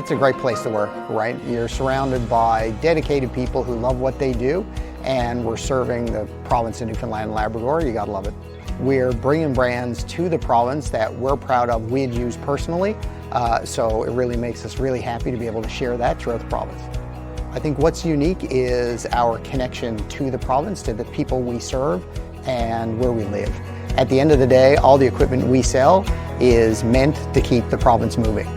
it's a great place to work, right? You're surrounded by dedicated people who love what they do, and we're serving the province of Newfoundland and Labrador. You gotta love it. We're bringing brands to the province that we're proud of, we'd use personally, so it really makes us really happy to be able to share that throughout the province. I think what's unique is our connection to the province, to the people we serve, and where we live. At the end of the day, all the equipment we sell is meant to keep the province moving.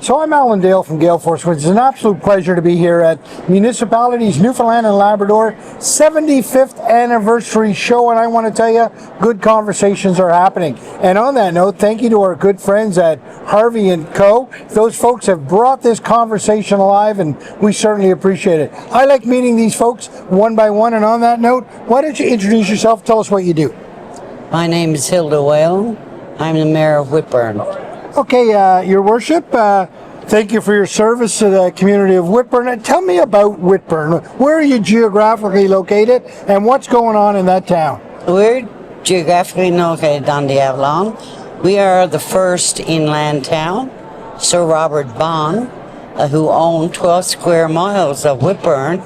So I'm Alan Dale from Gale Force, which is an absolute pleasure to be here at Municipalities Newfoundland and Labrador 75th anniversary show, and I want to tell you, good conversations are happening. And on that note, thank you to our good friends at Harvey & Co. Those folks have brought this conversation alive, and we certainly appreciate it. I like meeting these folks one by one, and on that note, why don't you introduce yourself, tell us what you do. My name is Hilda Whelan. I'm the Mayor of Whitbourne. Okay, Your Worship, thank you for your service to the community of Whitbourne. And tell me about Whitbourne. Where are you geographically located, and what's going on in that town? We're geographically located on the Avalon. We are the first inland town. Sir Robert Bond, who owned 12 square miles of Whitbourne,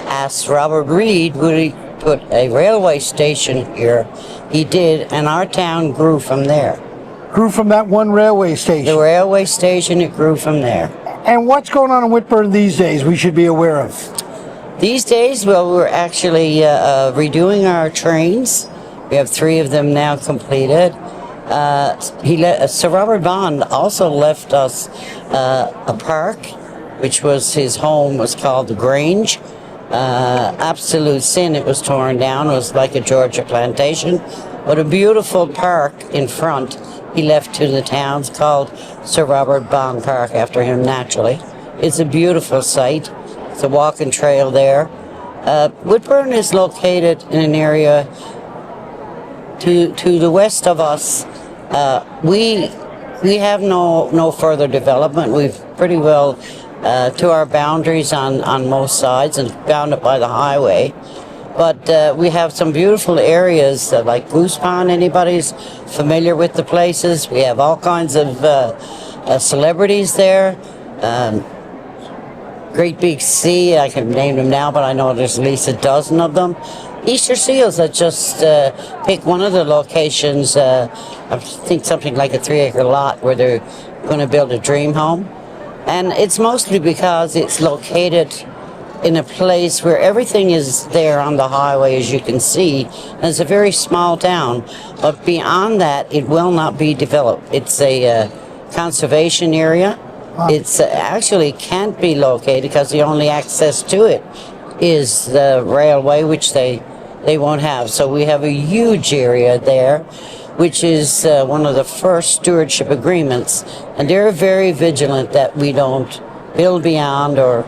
asked Robert Reid would he put a railway station here. He did, and our town grew from there. Grew from that one railway station. The railway station, it grew from there. And what's going on in Whitbourne these days we should be aware of? These days, well, we're actually redoing our trains. We have 3 of them now completed. Sir Robert Bond also left us a park, which was his home, was called the Grange. Absolute sin, it was torn down. It was like a Georgia plantation, but a beautiful park in front he left to the towns, called Sir Robert Bond Park, after him naturally. It's a beautiful site. It's a walking trail there. Whitbourne is located in an area to the west of us. We have no further development. We've pretty well to our boundaries on most sides and bounded by the highway. But we have some beautiful areas like Goose Pond. Anybody's familiar with the places? We have all kinds of celebrities there. Great Big Sea, I can name them now, but I know there's at least a dozen of them. Easter Seals, that just picked one of the locations, I think something like a 3-acre lot where they're going to build a dream home. And it's mostly because it's located in a place where everything is there on the highway, as you can see. And it's a very small town, but beyond that, it will not be developed. It's a conservation area. It's actually can't be located because the only access to it is the railway, which they won't have. So we have a huge area there, which is one of the first stewardship agreements. And they're very vigilant that we don't build beyond or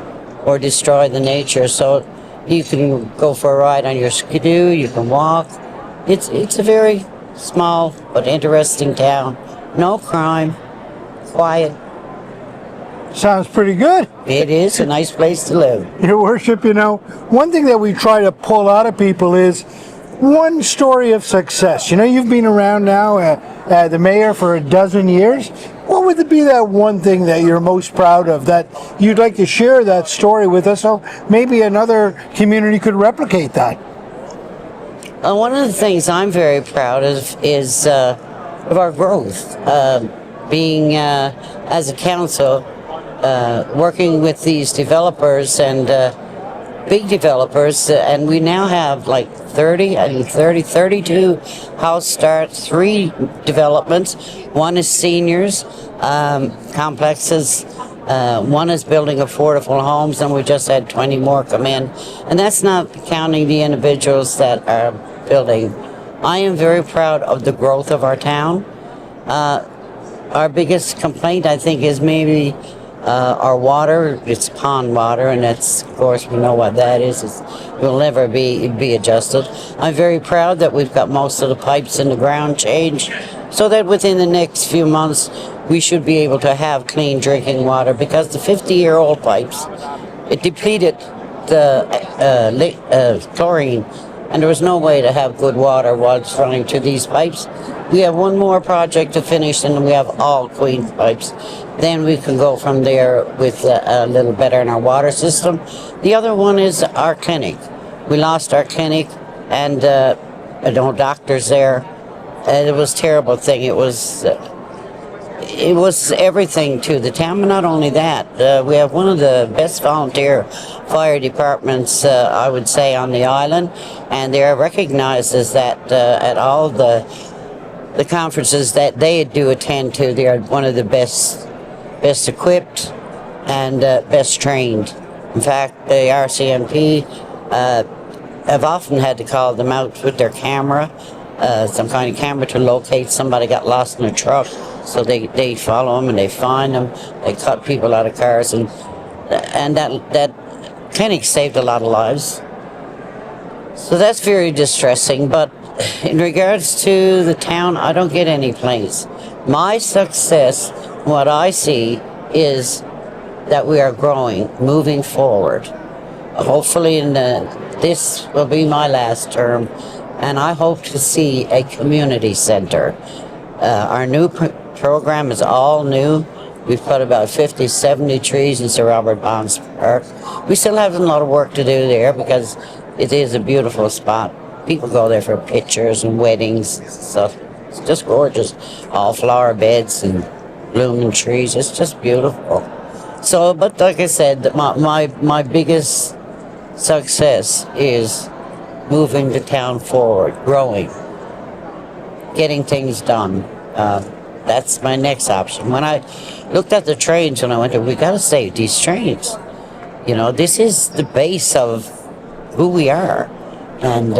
destroy the nature. So you can go for a ride on your skidoo, you can walk. It's a very small but interesting town. No crime, quiet. Sounds pretty good. It is a nice place to live. Your Worship, you know, one thing that we try to pull out of people is one story of success. You know, you've been around now, the mayor, for a dozen years. What would be that one thing that you're most proud of, that you'd like to share that story with us, so maybe another community could replicate that? One of the things I'm very proud of is of our growth. Being as a council, working with these developers and big developers, and we now have like 32 house starts, 3 developments. One is seniors complexes. One is building affordable homes, and we just had 20 more come in. And that's not counting the individuals that are building. I am very proud of the growth of our town. Our biggest complaint, I think, is maybe our water. It's pond water, and that's, of course, we know what that is. It will never be adjusted. I'm very proud that we've got most of the pipes in the ground changed, so that within the next few months we should be able to have clean drinking water, because the 50-year-old pipes, it depleted the chlorine and there was no way to have good water while it's running through these pipes. We have one more project to finish, and we have all clean pipes. Then we can go from there with a little better in our water system. The other one is our clinic. We lost our clinic, and no doctors there. It was a terrible thing. It was everything to the town, but not only that. We have one of the best volunteer fire departments, I would say, on the island, and they are recognized as that at all the conferences that they do attend to. They are one of the best equipped and best trained. In fact, the RCMP have often had to call them out with their camera, some kind of camera, to locate somebody got lost in a truck. So they follow them and they find them. They cut people out of cars, and that clinic saved a lot of lives. So that's very distressing. But in regards to the town, I don't get any complaints. My success, what I see, is that we are growing, moving forward. Hopefully, this will be my last term, and I hope to see a community center. Our new program is all new. We've put about 50, 70 trees in Sir Robert Bonds Park. We still have a lot of work to do there because it is a beautiful spot. People go there for pictures and weddings and stuff. It's just gorgeous. All flower beds and blooming trees. It's just beautiful. So, but like I said, my biggest success is moving the town forward, growing, getting things done. That's my next option. When I looked at the trains when I went there, we got to save these trains. You know, this is the base of who we are. And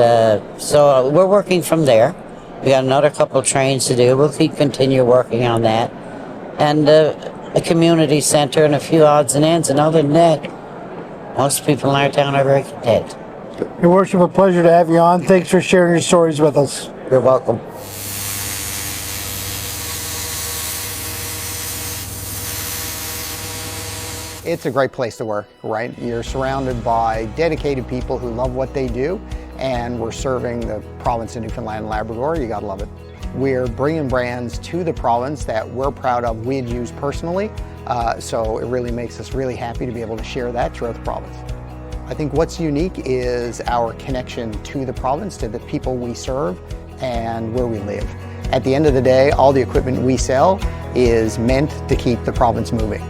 so we're working from there. We got another couple trains to do. We'll continue working on that. And a community center and a few odds and ends. And other than that, most people in our town are very content. Your Worship, a pleasure to have you on. Thanks for sharing your stories with us. You're welcome. It's a great place to work, right? You're surrounded by dedicated people who love what they do, and we're serving the province of Newfoundland and Labrador. You gotta love it. We're bringing brands to the province that we're proud of, we'd use personally, so it really makes us really happy to be able to share that throughout the province. I think what's unique is our connection to the province, to the people we serve, and where we live. At the end of the day, all the equipment we sell is meant to keep the province moving.